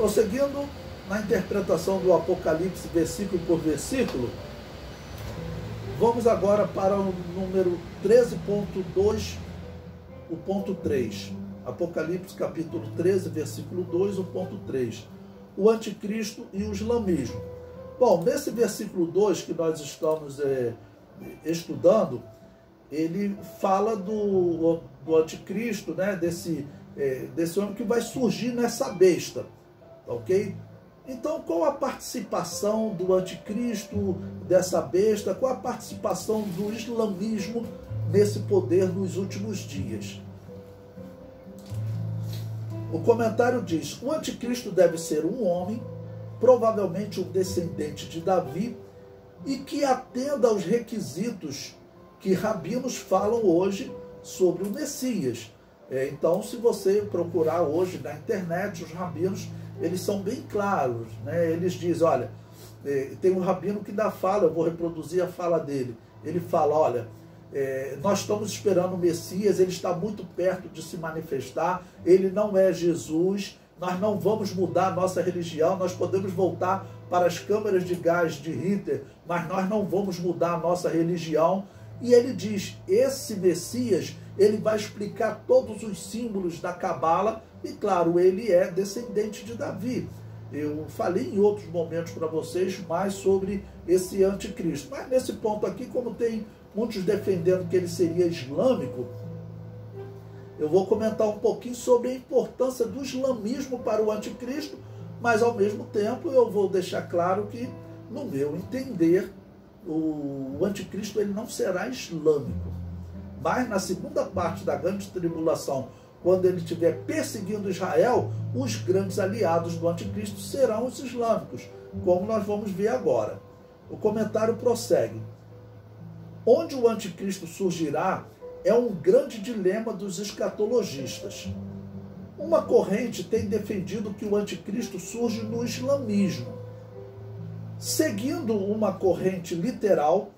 Prosseguindo na interpretação do Apocalipse, versículo por versículo, vamos agora para o número 13.2, o ponto 3. Apocalipse capítulo 13, versículo 2, o ponto 3. O anticristo e o islamismo. Bom, nesse versículo 2 que nós estamos estudando, ele fala do anticristo, né? Desse homem que vai surgir nessa besta, ok? Então, qual a participação do anticristo, dessa besta, qual a participação do islamismo nesse poder nos últimos dias? O comentário diz: o anticristo deve ser um homem, provavelmente um descendente de Davi, e que atenda aos requisitos que rabinos falam hoje sobre o Messias. Então, se você procurar hoje na internet, os rabinos, eles são bem claros, né? Eles dizem, olha, tem um rabino que dá fala, eu vou reproduzir a fala dele. Ele fala, olha, nós estamos esperando o Messias, ele está muito perto de se manifestar, ele não é Jesus, nós não vamos mudar a nossa religião, nós podemos voltar para as câmaras de gás de Hitler, mas nós não vamos mudar a nossa religião. E ele diz, esse Messias, ele vai explicar todos os símbolos da Cabala, e claro, ele é descendente de Davi. Eu falei em outros momentos para vocês mais sobre esse anticristo. Mas nesse ponto aqui, como tem muitos defendendo que ele seria islâmico, eu vou comentar um pouquinho sobre a importância do islamismo para o anticristo, mas ao mesmo tempo eu vou deixar claro que, no meu entender, o anticristo ele não será islâmico. Mas na segunda parte da grande tribulação, quando ele estiver perseguindo Israel, os grandes aliados do anticristo serão os islâmicos, como nós vamos ver agora. O comentário prossegue. Onde o anticristo surgirá é um grande dilema dos escatologistas. Uma corrente tem defendido que o anticristo surge no islamismo, seguindo uma corrente literal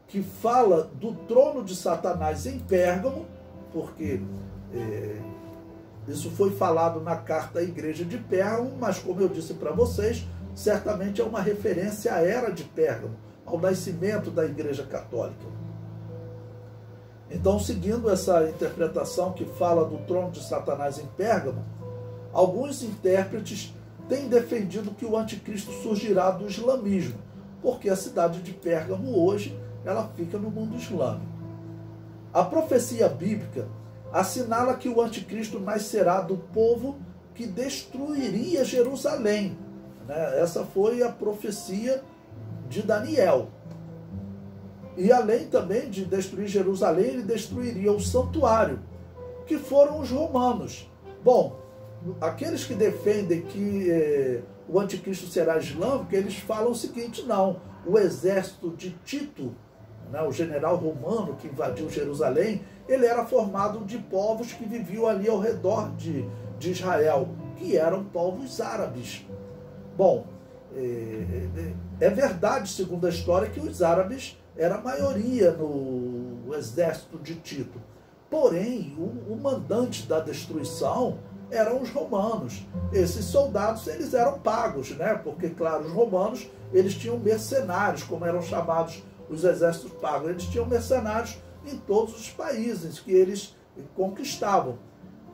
que fala do trono de Satanás em Pérgamo, porque isso foi falado na carta à igreja de Pérgamo, mas como eu disse para vocês, certamente é uma referência à era de Pérgamo, ao nascimento da igreja católica. Então, seguindo essa interpretação que fala do trono de Satanás em Pérgamo, alguns intérpretes têm defendido que o anticristo surgirá do islamismo, porque a cidade de Pérgamo hoje ela fica no mundo islâmico. A profecia bíblica assinala que o anticristo nascerá do povo que destruiria Jerusalém, né? Essa foi a profecia de Daniel. E além também de destruir Jerusalém, ele destruiria o santuário, que foram os romanos. Bom, aqueles que defendem que o anticristo será islâmico, eles falam o seguinte, não, o exército de Tito, né, o general romano que invadiu Jerusalém, ele era formado de povos que viviam ali ao redor de Israel, que eram povos árabes. Bom, é verdade, segundo a história, que os árabes eram a maioria no exército de Tito. Porém, o mandante da destruição eram os romanos. Esses soldados, eles eram pagos, né? Porque, claro, os romanos, eles tinham mercenários, como eram chamados os exércitos pagos. Eles tinham mercenários em todos os países que eles conquistavam.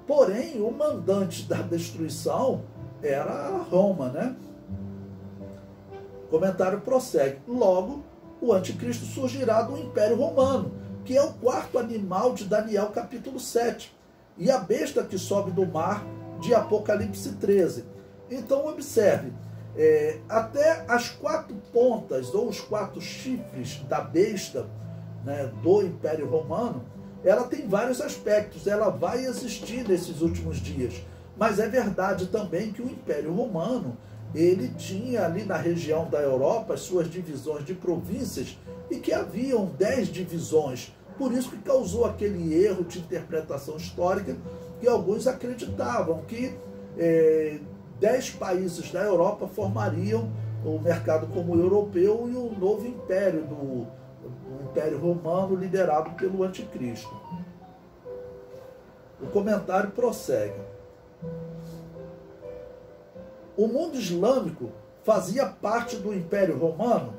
Porém, o mandante da destruição era Roma, né? O comentário prossegue. Logo, o anticristo surgirá do Império Romano, que é o quarto animal de Daniel capítulo 7, e a besta que sobe do mar de Apocalipse 13. Então observe, até as quatro pontas ou os quatro chifres da besta, né, do Império Romano, ela tem vários aspectos, ela vai existir nesses últimos dias. Mas é verdade também que o Império Romano, ele tinha ali na região da Europa as suas divisões de províncias e que haviam 10 divisões. Por isso que causou aquele erro de interpretação histórica que alguns acreditavam que 10 países da Europa formariam o mercado comum europeu e o novo império do Império Romano liderado pelo Anticristo. O comentário prossegue. O mundo islâmico fazia parte do Império Romano?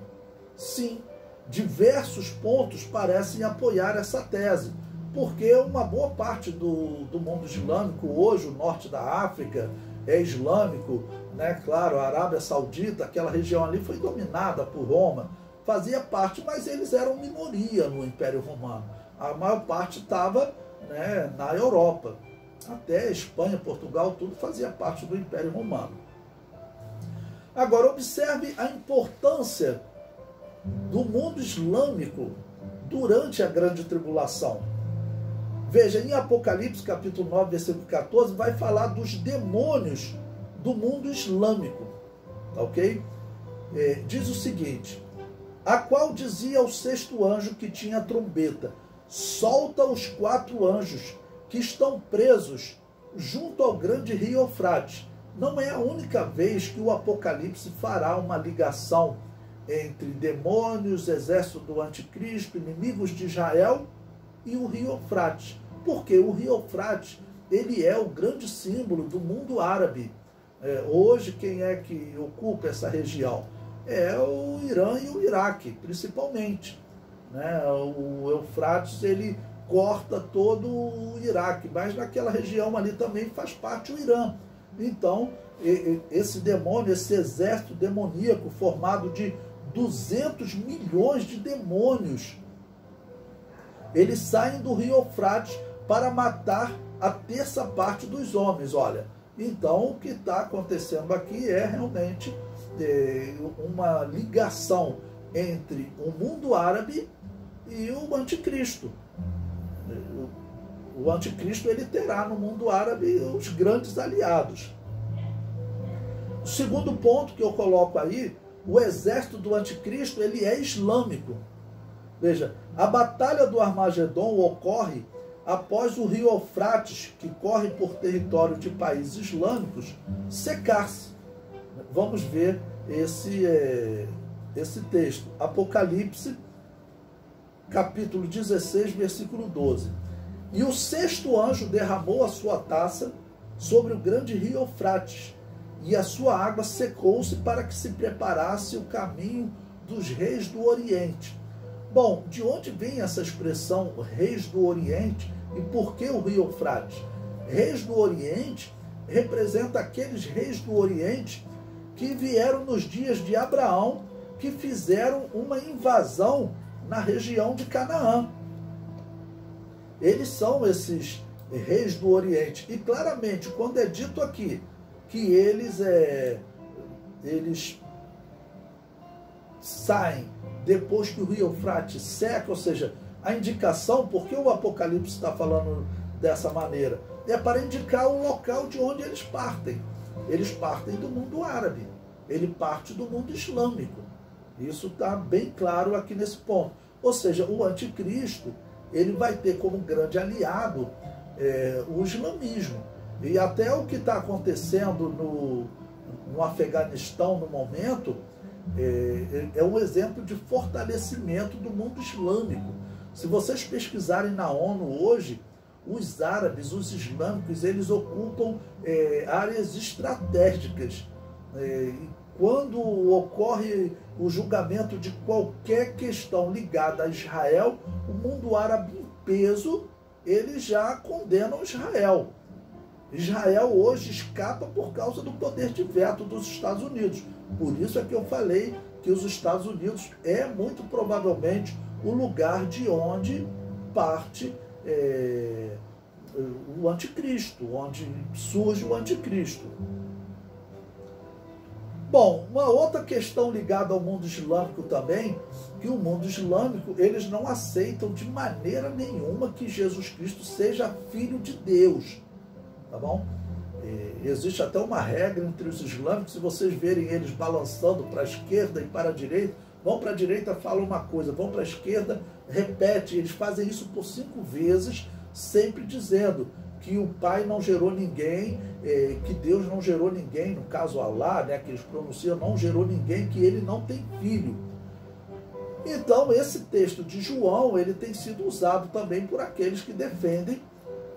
Sim. Diversos pontos parecem apoiar essa tese, porque uma boa parte do mundo islâmico hoje, o norte da África é islâmico, né? Claro, a Arábia Saudita, aquela região ali foi dominada por Roma, fazia parte, mas eles eram minoria no Império Romano. A maior parte estava, né, na Europa. Até Espanha, Portugal, tudo fazia parte do Império Romano. Agora, observe a importância do mundo islâmico durante a grande tribulação. Veja, em Apocalipse capítulo 9, versículo 14, vai falar dos demônios do mundo islâmico, tá ok? Diz o seguinte: a qual dizia o sexto anjo que tinha a trombeta, solta os 4 anjos que estão presos junto ao grande rio Eufrates. Não é a única vez que o Apocalipse fará uma ligação entre demônios, exército do anticristo, inimigos de Israel e o rio Eufrates. Porque o rio Eufrates, ele é o grande símbolo do mundo árabe. Hoje, quem é que ocupa essa região? É o Irã e o Iraque, principalmente, né? O Eufrates, ele corta todo o Iraque, mas naquela região ali também faz parte o Irã. Então, esse demônio, esse exército demoníaco formado de 200 milhões de demônios, eles saem do rio Eufrates para matar a terça parte dos homens. Olha, então o que está acontecendo aqui é realmente uma ligação entre o mundo árabe e o anticristo. O anticristo, ele terá no mundo árabe os grandes aliados. O segundo ponto que eu coloco aí, o exército do anticristo, ele é islâmico. Veja, a batalha do Armagedon ocorre após o rio Eufrates, que corre por território de países islâmicos, secar-se. Vamos ver esse texto. Apocalipse, capítulo 16, versículo 12. E o sexto anjo derramou a sua taça sobre o grande rio Eufrates, e a sua água secou-se para que se preparasse o caminho dos reis do Oriente. Bom, de onde vem essa expressão reis do Oriente e por que o rio Eufrates? Reis do Oriente representa aqueles reis do Oriente que vieram nos dias de Abraão, que fizeram uma invasão na região de Canaã. Eles são esses reis do Oriente. E claramente, quando é dito aqui que eles saem depois que o rio Eufrates seca, ou seja, a indicação, porque o Apocalipse está falando dessa maneira, é para indicar o local de onde eles partem. Eles partem do mundo árabe, ele parte do mundo islâmico. Isso está bem claro aqui nesse ponto. Ou seja, o anticristo, ele vai ter como grande aliado o islamismo. E até o que está acontecendo no Afeganistão no momento é um exemplo de fortalecimento do mundo islâmico. Se vocês pesquisarem na ONU hoje, os árabes, os islâmicos, eles ocupam áreas estratégicas. Quando ocorre o julgamento de qualquer questão ligada a Israel, o mundo árabe em peso, eles já condenam Israel. Israel hoje escapa por causa do poder de veto dos Estados Unidos. Por isso é que eu falei que os Estados Unidos é muito provavelmente o lugar de onde parte o anticristo, onde surge o anticristo. Bom, uma outra questão ligada ao mundo islâmico também, que o mundo islâmico, eles não aceitam de maneira nenhuma que Jesus Cristo seja filho de Deus, tá bom? Existe até uma regra entre os islâmicos, se vocês verem eles balançando para a esquerda e para a direita, vão para a direita, falam uma coisa, vão para a esquerda, repete, eles fazem isso por 5 vezes, sempre dizendo que o Pai não gerou ninguém, que Deus não gerou ninguém, no caso Alá, né, que eles pronunciam, não gerou ninguém, que ele não tem filho. Então, esse texto de João, ele tem sido usado também por aqueles que defendem,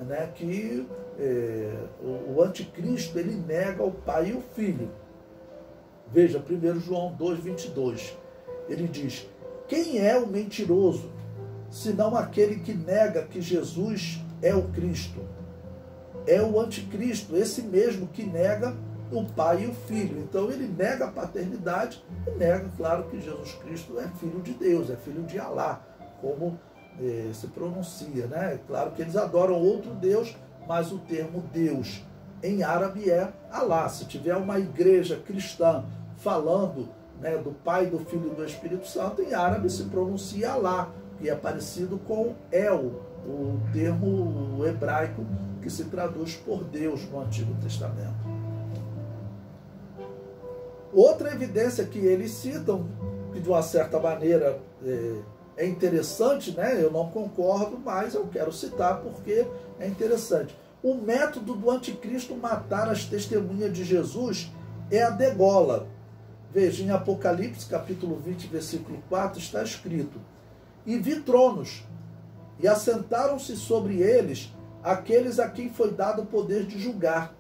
né, que o anticristo, ele nega o Pai e o Filho. Veja, 1 João 2,22. Ele diz: quem é o mentiroso, senão aquele que nega que Jesus é o Cristo? É o anticristo, esse mesmo que nega o Pai e o Filho. Então ele nega a paternidade e nega, claro, que Jesus Cristo é filho de Deus, é filho de Alá, como se pronuncia, né? Claro que eles adoram outro Deus, mas o termo Deus em árabe é Alá. Se tiver uma igreja cristã falando, né, do Pai, do Filho e do Espírito Santo, em árabe se pronuncia Alá, que é parecido com El, o termo hebraico que se traduz por Deus no Antigo Testamento. Outra evidência que eles citam, que de uma certa maneira é interessante, né? Eu não concordo, mas eu quero citar porque é interessante. O método do anticristo matar as testemunhas de Jesus é a degola. Veja, em Apocalipse, capítulo 20, versículo 4, está escrito: e vi tronos, e assentaram-se sobre eles aqueles a quem foi dado o poder de julgar.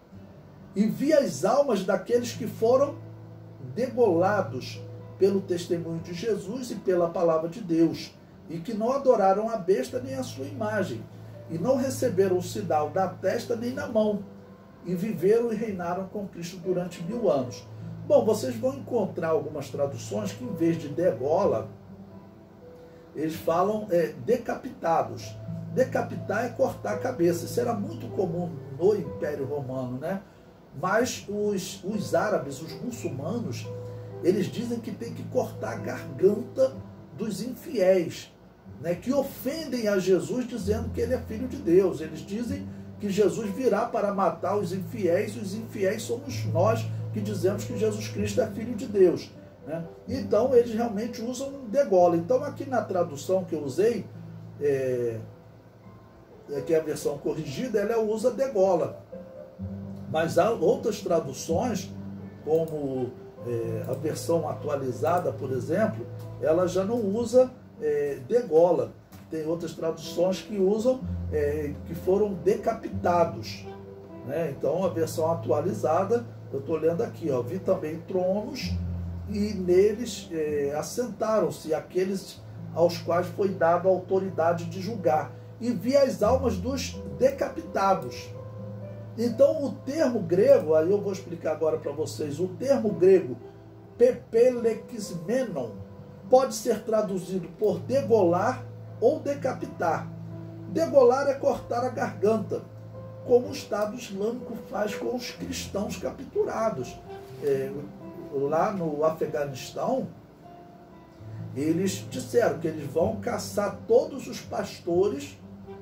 E vi as almas daqueles que foram degolados pelo testemunho de Jesus e pela palavra de Deus, e que não adoraram a besta nem a sua imagem, e não receberam o sinal na testa nem na mão, e viveram e reinaram com Cristo durante 1000 anos. Bom, vocês vão encontrar algumas traduções que, em vez de degola, eles falam decapitados. Decapitar é cortar a cabeça. Isso era muito comum no Império Romano, né? Mas os árabes, os muçulmanos, eles dizem que tem que cortar a garganta dos infiéis, né? Que ofendem a Jesus dizendo que ele é filho de Deus. Eles dizem que Jesus virá para matar os infiéis, e os infiéis somos nós que dizemos que Jesus Cristo é filho de Deus, né? Então eles realmente usam degola. Então aqui na tradução que eu usei, que é a versão corrigida, ela usa degola. Mas há outras traduções, como a versão atualizada, por exemplo, ela já não usa degola. Tem outras traduções que usam que foram decapitados, né? Então a versão atualizada, eu estou lendo aqui, ó, vi também tronos, e neles assentaram-se aqueles aos quais foi dada a autoridade de julgar, e vi as almas dos decapitados. Então o termo grego, aí eu vou explicar agora para vocês, o termo grego pepelexmenon pode ser traduzido por degolar ou decapitar. Degolar é cortar a garganta, como o Estado Islâmico faz com os cristãos capturados. Lá no Afeganistão, eles disseram que eles vão caçar todos os pastores.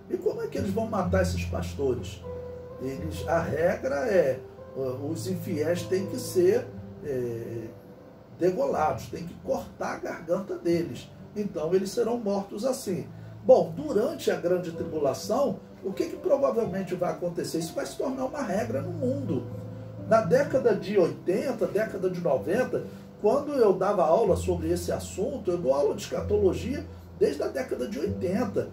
E como é que eles vão matar esses pastores? A regra é, os infiéis têm que ser degolados, tem que cortar a garganta deles. Então eles serão mortos assim. Bom, durante a grande tribulação, o que provavelmente vai acontecer? Isso vai se tornar uma regra no mundo. Na década de 80, década de 90, quando eu dava aula sobre esse assunto, eu dou aula de escatologia desde a década de 80.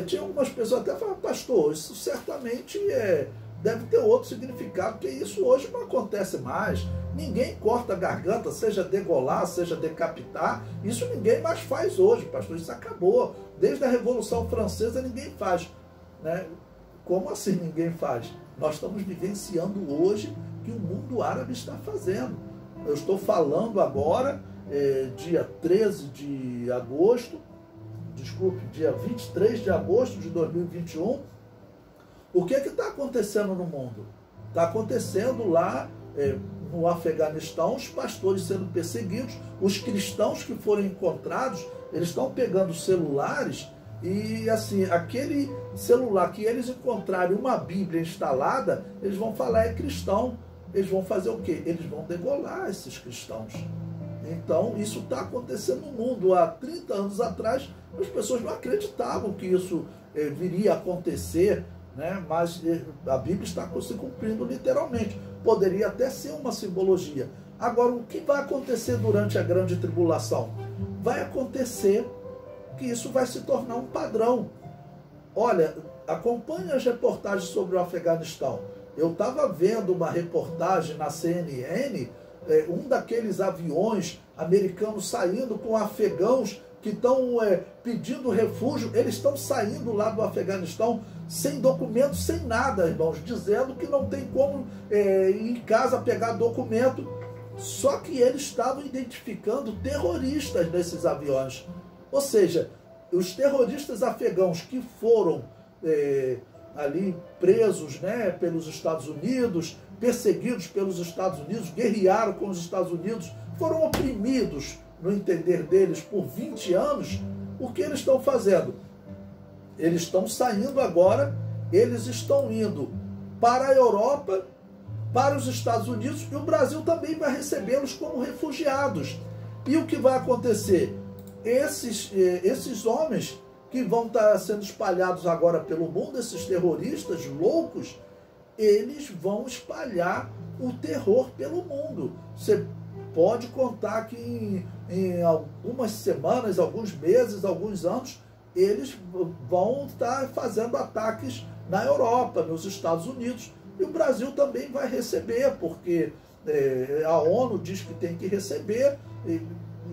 Tinha algumas pessoas até falando: pastor, isso certamente deve ter outro significado, porque isso hoje não acontece mais. Ninguém corta a garganta, seja degolar, seja decapitar. Isso ninguém mais faz hoje, pastor. Isso acabou. Desde a Revolução Francesa ninguém faz, né? Como assim ninguém faz? Nós estamos vivenciando hoje que o mundo árabe está fazendo. Eu estou falando agora, dia 13 de agosto, desculpe, dia 23 de agosto de 2021, o que está acontecendo no mundo? Está acontecendo lá no Afeganistão, os pastores sendo perseguidos, os cristãos que foram encontrados, eles estão pegando celulares e, assim, aquele celular que eles encontrarem uma Bíblia instalada, eles vão falar é cristão. Eles vão fazer o quê? Eles vão degolar esses cristãos. Então, isso está acontecendo no mundo. Há 30 anos atrás, as pessoas não acreditavam que isso viria a acontecer, né? Mas a Bíblia está se cumprindo literalmente. Poderia até ser uma simbologia. Agora, o que vai acontecer durante a grande tribulação? Vai acontecer que isso vai se tornar um padrão. Olha, acompanhe as reportagens sobre o Afeganistão. Eu estava vendo uma reportagem na CNN um daqueles aviões americanos saindo com afegãos que estão pedindo refúgio, eles estão saindo lá do Afeganistão sem documento, sem nada, irmãos, dizendo que não tem como ir em casa pegar documento. Só que eles estavam identificando terroristas nesses aviões. Ou seja, os terroristas afegãos que foram ali presos, né, pelos Estados Unidos, perseguidos pelos Estados Unidos, guerrearam com os Estados Unidos, foram oprimidos, no entender deles, por 20 anos, o que eles estão fazendo? Eles estão saindo agora, eles estão indo para a Europa, para os Estados Unidos, e o Brasil também vai recebê-los como refugiados. E o que vai acontecer? Esses homens que vão estar sendo espalhados agora pelo mundo, esses terroristas loucos, eles vão espalhar o terror pelo mundo. Você pode contar que em algumas semanas, alguns meses, alguns anos, eles vão estar fazendo ataques na Europa, nos Estados Unidos, e o Brasil também vai receber, porque a ONU diz que tem que receber, e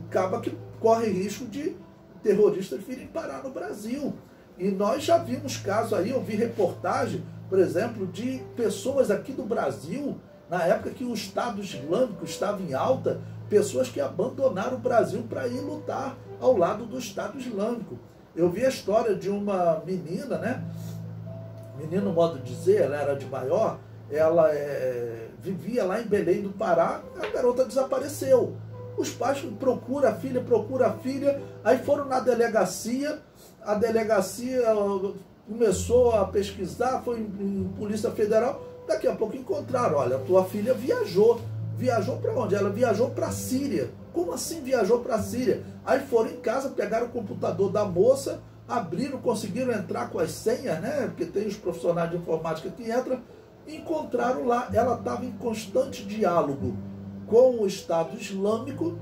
acaba que corre risco de terroristas virem parar no Brasil. E nós já vimos casos aí, eu vi reportagem, por exemplo, de pessoas aqui do Brasil, na época que o Estado Islâmico estava em alta, pessoas que abandonaram o Brasil para ir lutar ao lado do Estado Islâmico. Eu vi a história de uma menina, né? Menina, no modo de dizer, ela era de maior, ela vivia lá em Belém do Pará, a garota desapareceu. Os pais procuram a filha, aí foram na delegacia, a delegacia começou a pesquisar, foi em Polícia Federal, daqui a pouco encontraram, olha, a tua filha viajou. Viajou para onde? Ela viajou para a Síria. Como assim viajou para a Síria? Aí foram em casa, pegaram o computador da moça, abriram, conseguiram entrar com as senhas, né? Porque tem os profissionais de informática que entram, encontraram lá, ela estava em constante diálogo com o Estado Islâmico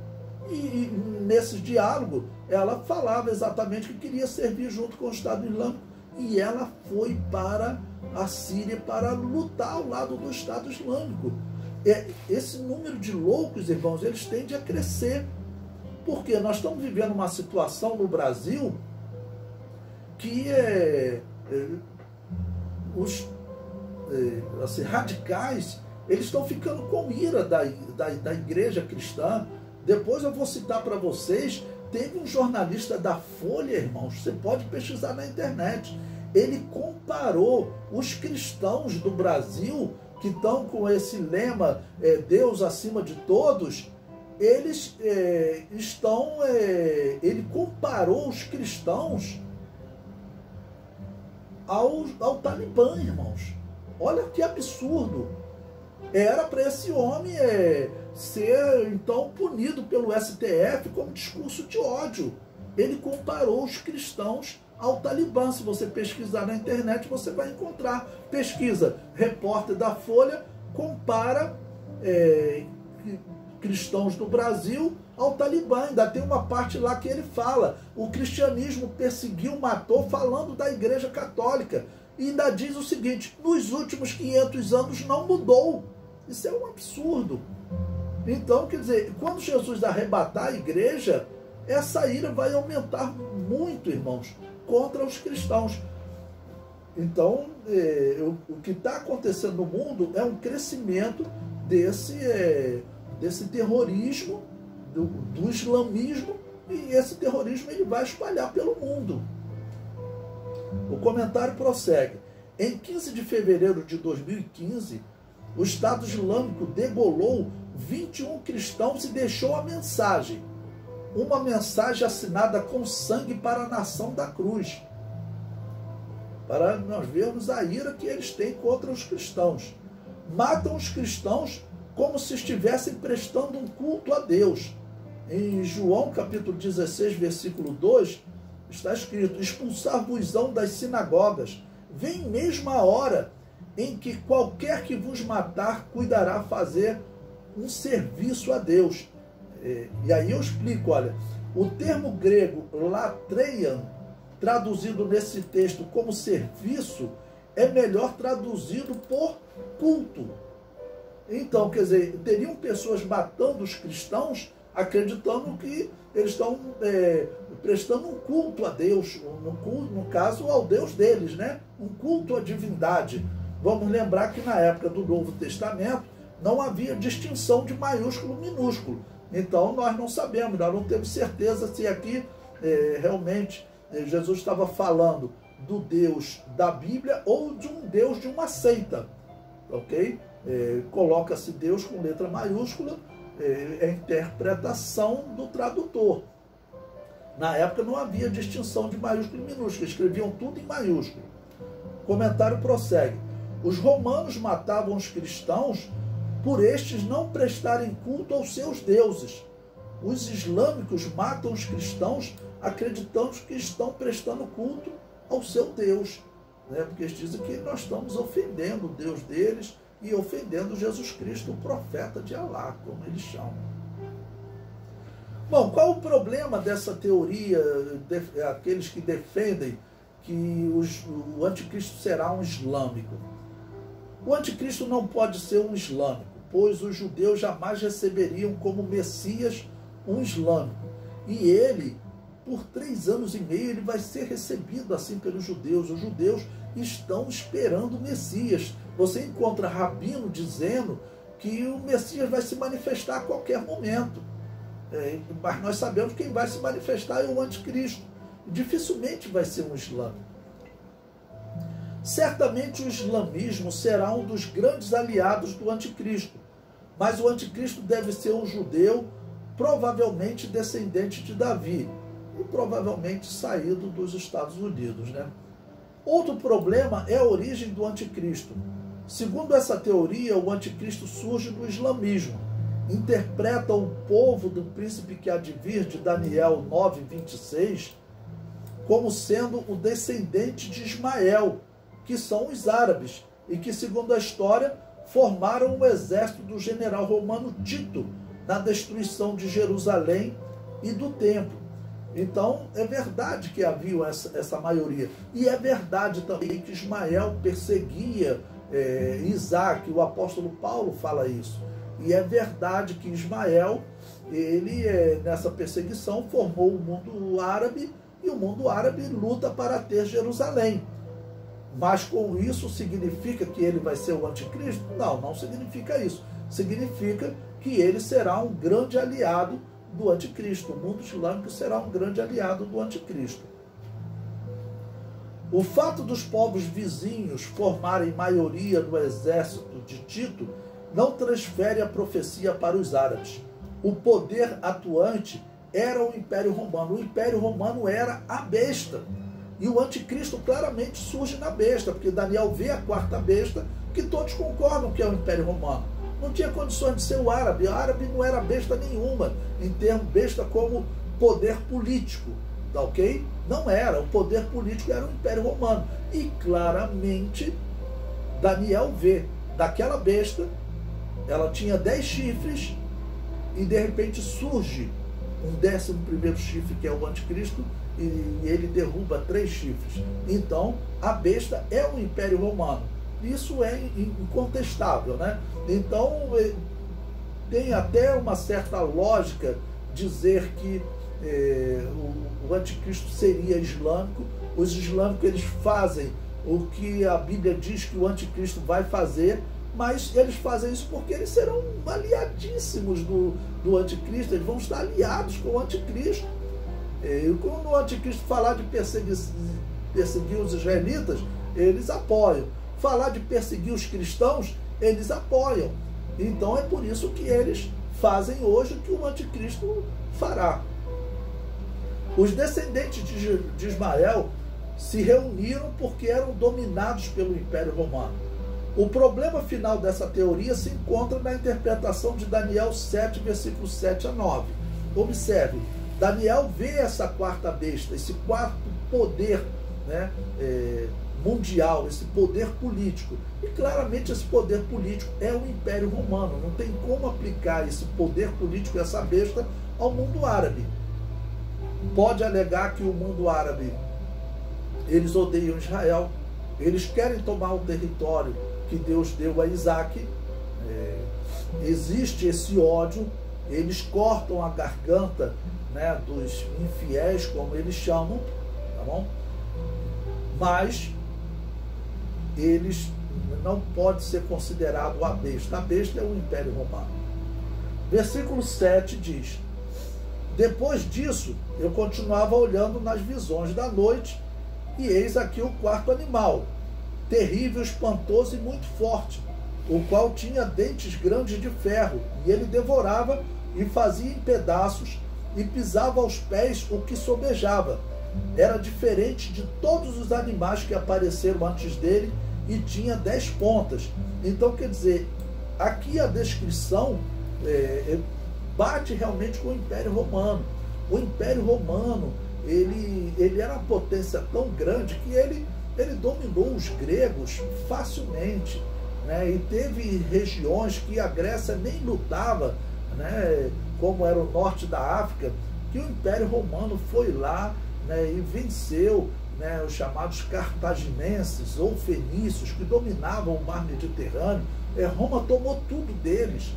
e nesse diálogo ela falava exatamente que queria servir junto com o Estado Islâmico e ela foi para a Síria para lutar ao lado do Estado Islâmico. Esse número de loucos, irmãos, eles tendem a crescer, porque nós estamos vivendo uma situação no Brasil que os radicais, eles estão ficando com ira da igreja cristã. Depois eu vou citar para vocês, teve um jornalista da Folha, irmãos, você pode pesquisar na internet, ele comparou os cristãos do Brasil, que estão com esse lema, Deus acima de todos, eles ele comparou os cristãos ao Talibã, irmãos. Olha que absurdo. Era para esse homem ser, então, punido pelo STF como discurso de ódio. Ele comparou os cristãos ao Talibã. Se você pesquisar na internet, você vai encontrar. Pesquisa, repórter da Folha compara cristãos do Brasil ao Talibã. Ainda tem uma parte lá que ele fala, o cristianismo perseguiu, matou, falando da Igreja Católica. E ainda diz o seguinte, nos últimos 500 anos não mudou. Isso é um absurdo. Então, quer dizer, quando Jesus arrebatar a igreja, essa ira vai aumentar muito, irmãos, contra os cristãos. Então, o que está acontecendo no mundo é um crescimento desse terrorismo, do islamismo, e esse terrorismo ele vai espalhar pelo mundo. O comentário prossegue. Em 15 de fevereiro de 2015, o Estado Islâmico degolou 21 cristãos e deixou a mensagem. Uma mensagem assinada com sangue para a nação da cruz. Para nós vermos a ira que eles têm contra os cristãos. Matam os cristãos como se estivessem prestando um culto a Deus. Em João capítulo 16, versículo 2, está escrito, expulsar-vos-ão das sinagogas. Vem mesmo a hora em que qualquer que vos matar cuidará fazer um serviço a Deus. E aí eu explico, olha, o termo grego latreian, traduzido nesse texto como serviço, é melhor traduzido por culto. Então, quer dizer, teriam pessoas matando os cristãos, acreditando que eles estão prestando um culto a Deus, no caso ao Deus deles, né? Um culto à divindade. Vamos lembrar que na época do Novo Testamento não havia distinção de maiúsculo e minúsculo. Então nós não sabemos, nós não temos certeza se aqui realmente Jesus estava falando do Deus da Bíblia ou de um Deus de uma seita, ok? Coloca-se Deus com letra maiúscula, é a interpretação do tradutor. Na época não havia distinção de maiúsculo e minúsculo, escreviam tudo em maiúsculo. O comentário prossegue. Os romanos matavam os cristãos por estes não prestarem culto aos seus deuses. Os islâmicos matam os cristãos acreditando que estão prestando culto ao seu Deus, né? Porque eles dizem que nós estamos ofendendo o Deus deles e ofendendo Jesus Cristo, o profeta de Alá, como eles chamam. Bom, qual o problema dessa teoria, aqueles que defendem que o anticristo será um islâmico? O anticristo não pode ser um islâmico, pois os judeus jamais receberiam como Messias um islâmico. E ele, por 3 anos e meio, ele vai ser recebido assim pelos judeus. Os judeus estão esperando o Messias. Você encontra rabino dizendo que o Messias vai se manifestar a qualquer momento. Mas nós sabemos que quem vai se manifestar é o anticristo. Dificilmente vai ser um islâmico. Certamente o islamismo será um dos grandes aliados do anticristo, mas o anticristo deve ser um judeu, provavelmente descendente de Davi, e provavelmente saído dos Estados Unidos, né? Outro problema é a origem do anticristo. Segundo essa teoria, o anticristo surge do islamismo. Interpreta o povo do príncipe que há de vir, de Daniel 9:26, como sendo o descendente de Ismael, que são os árabes, e que, segundo a história, formaram o exército do general romano Tito na destruição de Jerusalém e do templo. Então, é verdade que havia essa maioria. E é verdade também que Ismael perseguia Isaac, o apóstolo Paulo fala isso. E é verdade que Ismael, ele nessa perseguição, formou o mundo árabe, e o mundo árabe luta para ter Jerusalém. Mas com isso significa que ele vai ser o anticristo? Não, não significa isso. Significa que ele será um grande aliado do anticristo. O mundo islâmico será um grande aliado do anticristo. O fato dos povos vizinhos formarem maioria no exército de Tito não transfere a profecia para os árabes. O poder atuante era o Império Romano. O Império Romano era a besta. E o anticristo claramente surge na besta, porque Daniel vê a 4ª besta, que todos concordam que é o Império Romano. Não tinha condições de ser o árabe não era besta nenhuma, em termos besta como poder político, tá ok? Não era, o poder político era o Império Romano. E claramente Daniel vê daquela besta, ela tinha 10 chifres, e de repente surge um 11º chifre, que é o anticristo, e ele derruba 3 chifres. Então, a besta é o Império Romano. Isso é incontestável, né? Então, tem até uma certa lógica dizer que o anticristo seria islâmico. Os islâmicos, eles fazem o que a Bíblia diz que o anticristo vai fazer, mas eles fazem isso porque eles serão aliadíssimos do anticristo, eles vão estar aliados com o anticristo. E quando o anticristo falar de perseguir os israelitas, eles apoiam. Falar de perseguir os cristãos, eles apoiam. Então é por isso que eles fazem hoje o que o anticristo fará. Os descendentes de Ismael se reuniram porque eram dominados pelo Império Romano. O problema final dessa teoria se encontra na interpretação de Daniel 7, versículos 7 a 9. Observe, Daniel vê essa 4ª besta, esse 4º poder, né, mundial, esse poder político. E claramente esse poder político é o Império Romano. Não tem como aplicar esse poder político, essa besta, ao mundo árabe. Pode alegar que o mundo árabe, eles odeiam Israel, eles querem tomar o território que Deus deu a Isaac, existe esse ódio, eles cortam a garganta, né, dos infiéis, como eles chamam, tá bom? Mas eles não podem ser considerados a besta. A besta é o Império Romano. Versículo 7 diz: depois disso, eu continuava olhando nas visões da noite, e eis aqui o quarto animal, terrível, espantoso e muito forte, o qual tinha dentes grandes de ferro, e ele devorava e fazia em pedaços, e pisava aos pés o que sobejava. Era diferente de todos os animais que apareceram antes dele, e tinha 10 pontas. Então, quer dizer, aqui a descrição bate realmente com o Império Romano. O Império Romano, ele era uma potência tão grande que ele dominou os gregos facilmente, né? E teve regiões que a Grécia nem lutava, né? Como era o norte da África, que o Império Romano foi lá, né? E venceu, né? Os chamados cartaginenses ou fenícios, que dominavam o mar Mediterrâneo. Roma tomou tudo deles,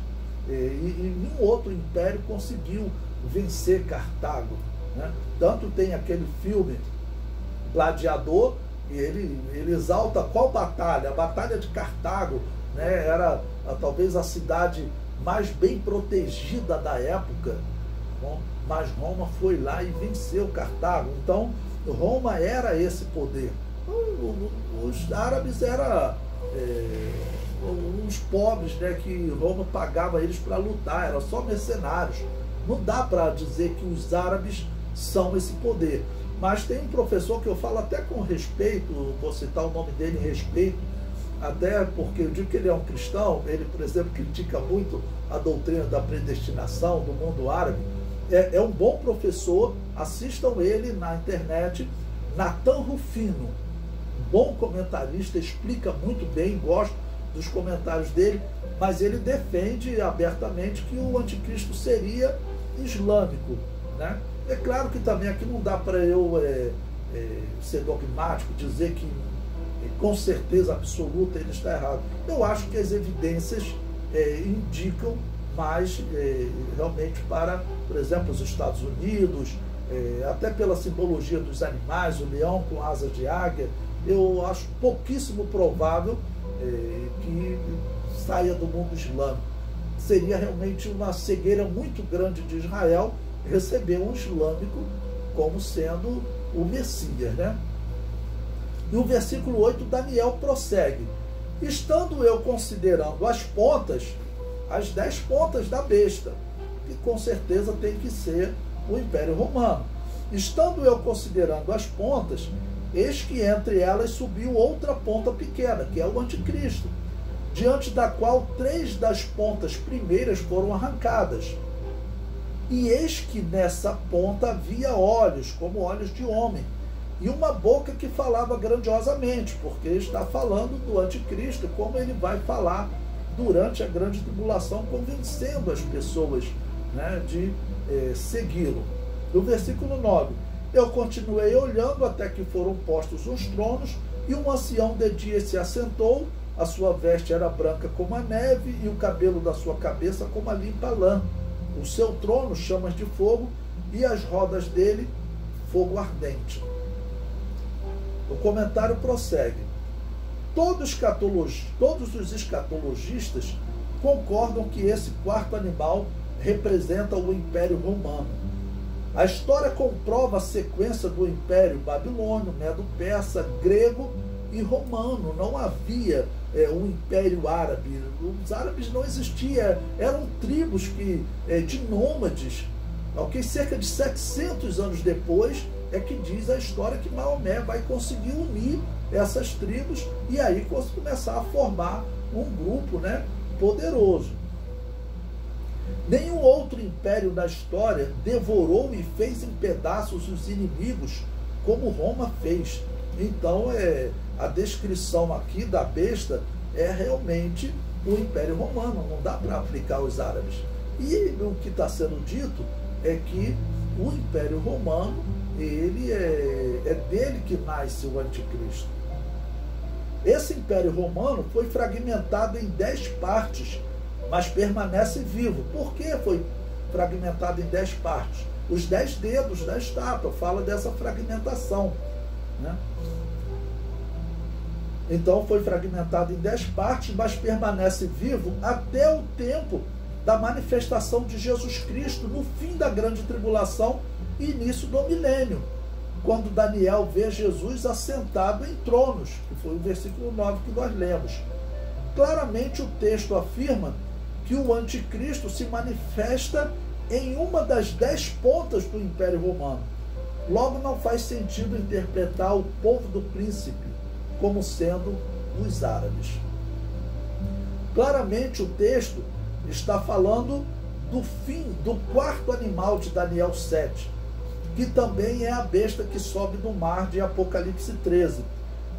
e nenhum outro império conseguiu vencer Cartago, né? Tanto tem aquele filme Gladiador, e ele exalta qual batalha? A Batalha de Cartago, né? Era talvez a cidade mais bem protegida da época, bom, mas Roma foi lá e venceu Cartago. Então Roma era esse poder. Os árabes eram uns pobres, né, que Roma pagava eles para lutar, eram só mercenários. Não dá para dizer que os árabes são esse poder. Mas tem um professor que eu falo até com respeito, vou citar o nome dele em respeito, até porque eu digo que ele é um cristão. Ele, por exemplo, critica muito a doutrina da predestinação do mundo árabe. É um bom professor, assistam ele na internet, Nathan Rufino, um bom comentarista, explica muito bem, gosto dos comentários dele, mas ele defende abertamente que o anticristo seria islâmico, né? É claro que também aqui não dá para eu ser dogmático, dizer que com certeza absoluta ele está errado. Eu acho que as evidências indicam mais realmente para, por exemplo, os Estados Unidos, até pela simbologia dos animais, o leão com asas de águia. Eu acho pouquíssimo provável que saia do mundo islâmico. Seria realmente uma cegueira muito grande de Israel receber um islâmico como sendo o Messias, né? E o versículo 8, Daniel prossegue: estando eu considerando as pontas, as 10 pontas da besta, que com certeza tem que ser o Império Romano. Estando eu considerando as pontas, eis que entre elas subiu outra ponta pequena, que é o anticristo, diante da qual 3 das pontas primeiras foram arrancadas. E eis que nessa ponta havia olhos, como olhos de homem, e uma boca que falava grandiosamente, porque está falando do anticristo, como ele vai falar durante a grande tribulação, convencendo as pessoas, né, de segui-lo. No versículo 9, eu continuei olhando até que foram postos os tronos, e um ancião de dia se assentou, a sua veste era branca como a neve, e o cabelo da sua cabeça como a limpa lã. O seu trono, chamas de fogo, e as rodas dele, fogo ardente. O comentário prossegue: todos os escatologistas concordam que esse quarto animal representa o Império Romano. A história comprova a sequência do Império Babilônio, Medo-Persa, grego e romano. Não havia um Império Árabe. Os árabes não existiam, eram tribos de nômades. Okay? Cerca de 700 anos depois é que diz a história que Maomé vai conseguir unir essas tribos e aí começar a formar um grupo, né, poderoso. Nenhum outro império da história devorou e fez em pedaços os inimigos como Roma fez. Então, a descrição aqui da besta é realmente o Império Romano, não dá para aplicar aos árabes. E o que está sendo dito é que o Império Romano, ele é dele que nasce o anticristo. Esse Império Romano foi fragmentado em 10 partes mas permanece vivo. Por que foi fragmentado em 10 partes? Os 10 dedos da estátua fala dessa fragmentação, né? Então foi fragmentado em 10 partes, mas permanece vivo até o tempo da manifestação de Jesus Cristo no fim da grande tribulação e início do milênio, quando Daniel vê Jesus assentado em tronos, que foi o versículo 9 que nós lemos. Claramente o texto afirma que o anticristo se manifesta em uma das 10 pontas do Império Romano. Logo, não faz sentido interpretar o povo do príncipe como sendo os árabes. Claramente o texto está falando do fim do quarto animal de Daniel 7, que também é a besta que sobe do mar de Apocalipse 13,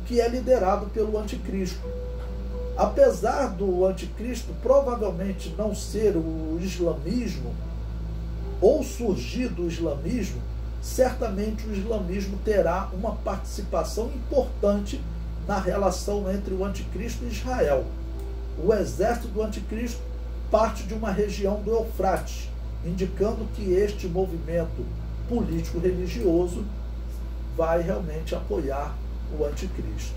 que é liderado pelo anticristo. Apesar do anticristo provavelmente não ser o islamismo, ou surgir do islamismo, certamente o islamismo terá uma participação importante na relação entre o anticristo e Israel. O exército do anticristo parte de uma região do Eufrates, indicando que este movimento político-religioso vai realmente apoiar o anticristo.